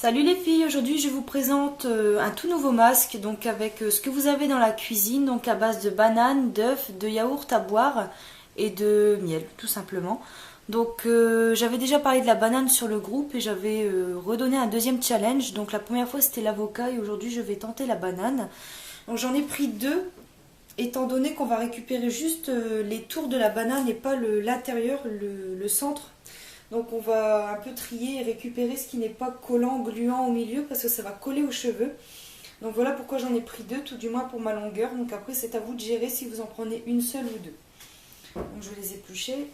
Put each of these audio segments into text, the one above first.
Salut les filles, aujourd'hui je vous présente un tout nouveau masque donc avec ce que vous avez dans la cuisine, donc à base de bananes, d'œufs, de yaourt à boire et de miel tout simplement. Donc j'avais déjà parlé de la banane sur le groupe et j'avais redonné un deuxième challenge. Donc la première fois c'était l'avocat et aujourd'hui je vais tenter la banane. Donc j'en ai pris deux étant donné qu'on va récupérer juste les tours de la banane et pas l'intérieur, le centre. Donc on va un peu trier et récupérer ce qui n'est pas collant, gluant au milieu parce que ça va coller aux cheveux. Donc voilà pourquoi j'en ai pris deux, tout du moins pour ma longueur. Donc après c'est à vous de gérer si vous en prenez une seule ou deux. Donc je vais les éplucher.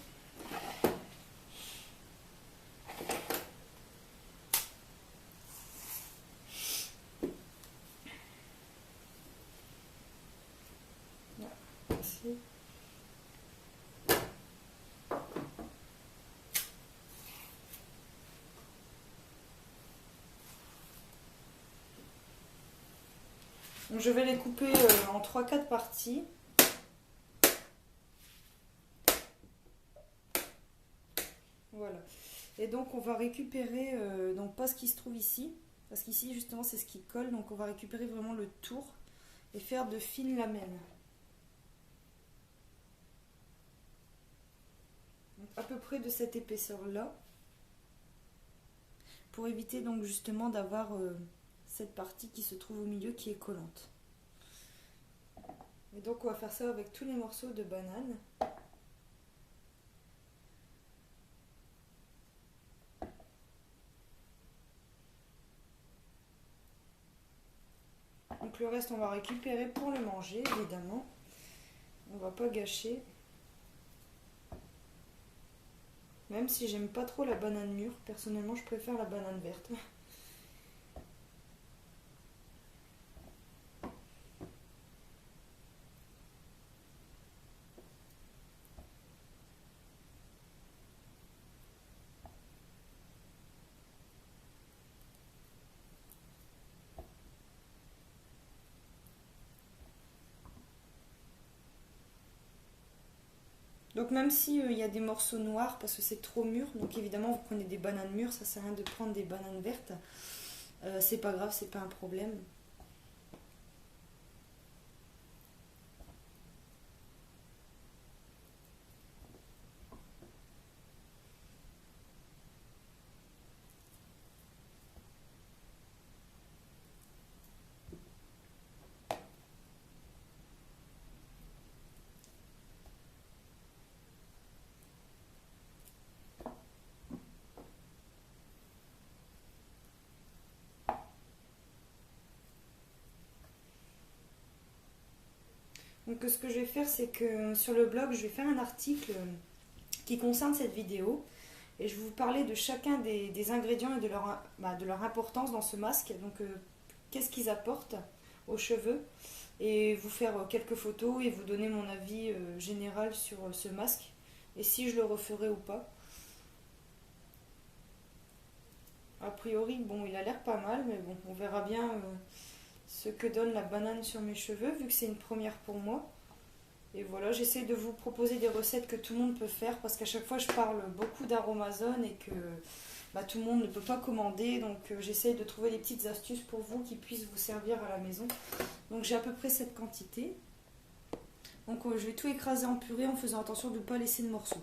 Voilà, ici. Donc je vais les couper en 3-4 parties. Voilà. Et donc on va récupérer, donc pas ce qui se trouve ici, parce qu'ici justement c'est ce qui colle, donc on va récupérer vraiment le tour et faire de fines lamelles. Donc à peu près de cette épaisseur là, pour éviter donc justement d'avoir cette partie qui se trouve au milieu qui est collante. Et donc on va faire ça avec tous les morceaux de banane. Donc le reste on va récupérer pour le manger évidemment. On va pas gâcher. Même si j'aime pas trop la banane mûre, personnellement je préfère la banane verte. Donc même si il y a des morceaux noirs parce que c'est trop mûr, donc évidemment vous prenez des bananes mûres, ça sert à rien de prendre des bananes vertes. C'est pas grave, c'est pas un problème. Donc ce que je vais faire, c'est que sur le blog, je vais faire un article qui concerne cette vidéo. Et je vais vous parler de chacun des ingrédients et de leur importance dans ce masque. Donc qu'est-ce qu'ils apportent aux cheveux. Et vous faire quelques photos et vous donner mon avis général sur ce masque. Et si je le referai ou pas. A priori, bon, il a l'air pas mal, mais bon, on verra bien ce que donne la banane sur mes cheveux, vu que c'est une première pour moi. Et voilà, j'essaie de vous proposer des recettes que tout le monde peut faire, parce qu'à chaque fois je parle beaucoup d'Aromazone et que tout le monde ne peut pas commander. Donc j'essaie de trouver des petites astuces pour vous qui puissent vous servir à la maison. Donc j'ai à peu près cette quantité. Donc je vais tout écraser en purée en faisant attention de ne pas laisser de morceaux.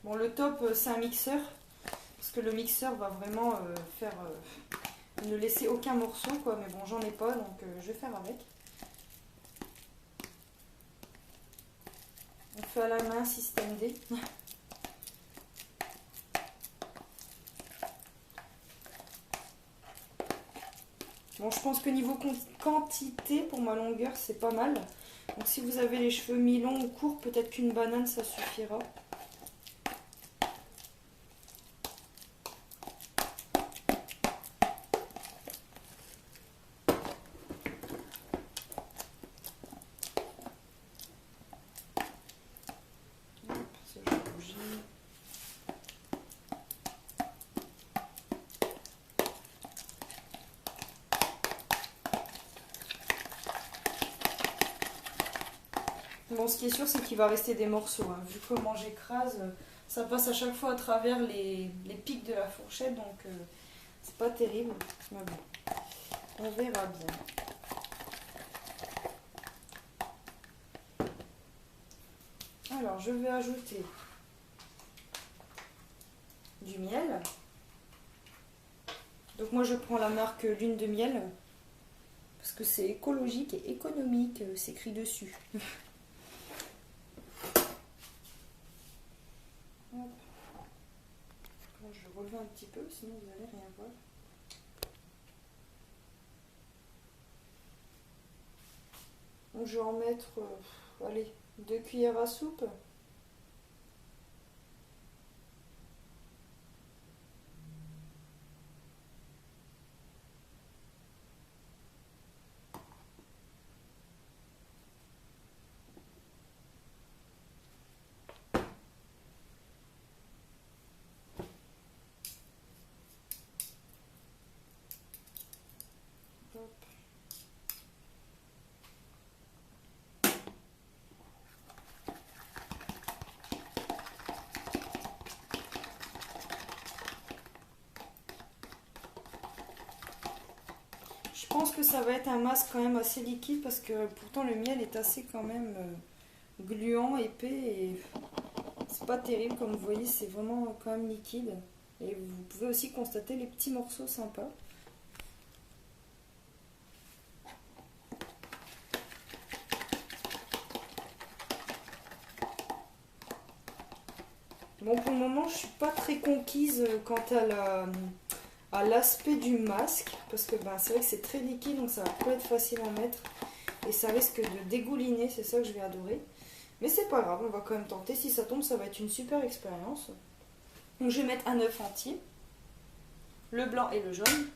Bon, le top c'est un mixeur. Parce que le mixeur va vraiment faire ne laisser aucun morceau quoi, mais bon j'en ai pas donc je vais faire avec. On fait à la main système D. Bon, je pense que niveau quantité pour ma longueur c'est pas mal. Donc si vous avez les cheveux mi-longs ou courts, peut-être qu'une banane ça suffira. Bon, ce qui est sûr, c'est qu'il va rester des morceaux, hein. Vu comment j'écrase, ça passe à chaque fois à travers les pics de la fourchette, donc c'est pas terrible. Mais bon, on verra bien. Alors, je vais ajouter du miel. Donc moi, je prends la marque Lune de Miel, parce que c'est écologique et économique, c'est écrit dessus. Hop. Alors, je relève un petit peu, sinon vous n'allez rien voir. Donc je vais en mettre, allez, 2 cuillères à soupe. Hop. Je pense que ça va être un masque quand même assez liquide parce que pourtant le miel est assez quand même gluant, épais et c'est pas terrible comme vous voyez, c'est vraiment quand même liquide. Et vous pouvez aussi constater les petits morceaux sympas. Bon, pour le moment, je suis pas très conquise quant à l'aspect du masque parce que ben, c'est vrai que c'est très liquide donc ça va pas être facile à mettre et ça risque de dégouliner, c'est ça que je vais adorer. Mais c'est pas grave, on va quand même tenter. Si ça tombe, ça va être une super expérience. Donc je vais mettre un œuf entier, le blanc et le jaune.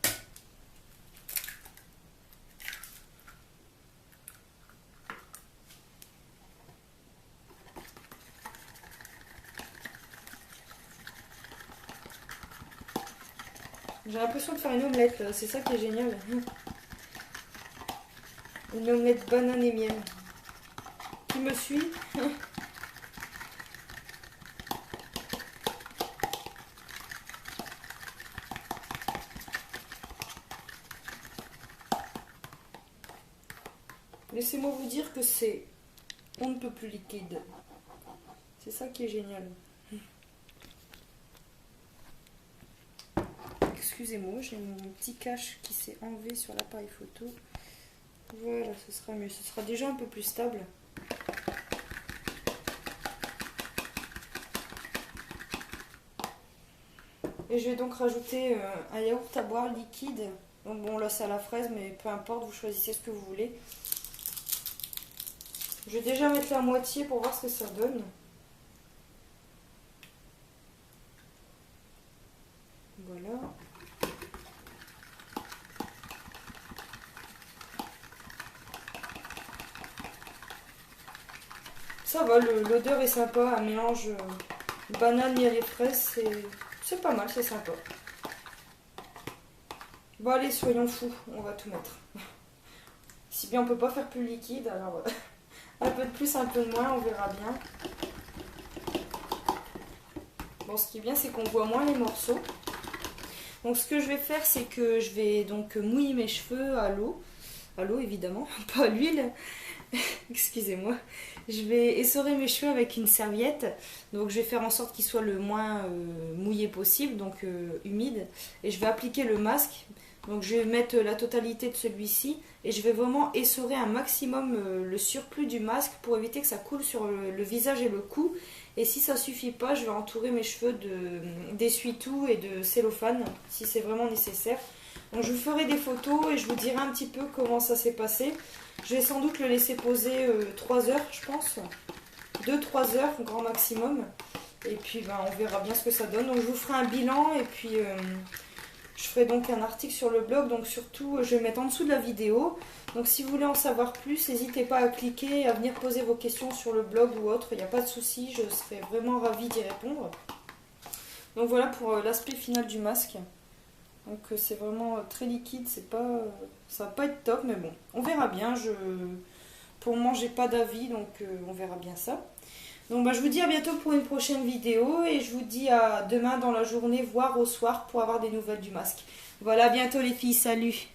J'ai l'impression de faire une omelette là, c'est ça qui est génial. Une omelette banane et miel. Qui me suit? Laissez-moi vous dire que c'est on ne peut plus liquide. C'est ça qui est génial. Excusez-moi, j'ai mon petit cache qui s'est enlevé sur l'appareil photo. Voilà, ce sera mieux. Ce sera déjà un peu plus stable. Et je vais donc rajouter un yaourt à boire liquide. Donc bon, là c'est à la fraise, mais peu importe, vous choisissez ce que vous voulez. Je vais déjà mettre la moitié pour voir ce que ça donne. Voilà. Ça va, l'odeur est sympa, un mélange banane, miel et fraise, c'est pas mal, c'est sympa. Bon allez, soyons fous, on va tout mettre. Si bien on peut pas faire plus liquide, alors un peu de plus, un peu de moins, on verra bien. Bon, ce qui est bien, c'est qu'on voit moins les morceaux. Donc ce que je vais faire, c'est que je vais donc mouiller mes cheveux à l'eau évidemment, pas à l'huile. Excusez-moi. Je vais essorer mes cheveux avec une serviette. Donc je vais faire en sorte qu'ils soient le moins mouillés possible, donc humide. Et je vais appliquer le masque. Donc je vais mettre la totalité de celui-ci. Et je vais vraiment essorer un maximum le surplus du masque pour éviter que ça coule sur le visage et le cou. Et si ça suffit pas, je vais entourer mes cheveux d'essuie-tout et de cellophane si c'est vraiment nécessaire. Donc je vous ferai des photos et je vous dirai un petit peu comment ça s'est passé. Je vais sans doute le laisser poser 3 heures, je pense. 2-3 heures, grand maximum. Et puis ben, on verra bien ce que ça donne. Donc je vous ferai un bilan et puis je ferai donc un article sur le blog. Donc surtout, je vais mettre en dessous de la vidéo. Donc si vous voulez en savoir plus, n'hésitez pas à cliquer, à venir poser vos questions sur le blog ou autre. Il n'y a pas de souci, je serai vraiment ravie d'y répondre. Donc voilà pour l'aspect final du masque. Donc c'est vraiment très liquide, ça va pas être top, mais bon, on verra bien. Pour le moment, j'ai pas d'avis, donc on verra bien ça. Donc bah, je vous dis à bientôt pour une prochaine vidéo et je vous dis à demain dans la journée, voire au soir pour avoir des nouvelles du masque. Voilà, à bientôt les filles, salut!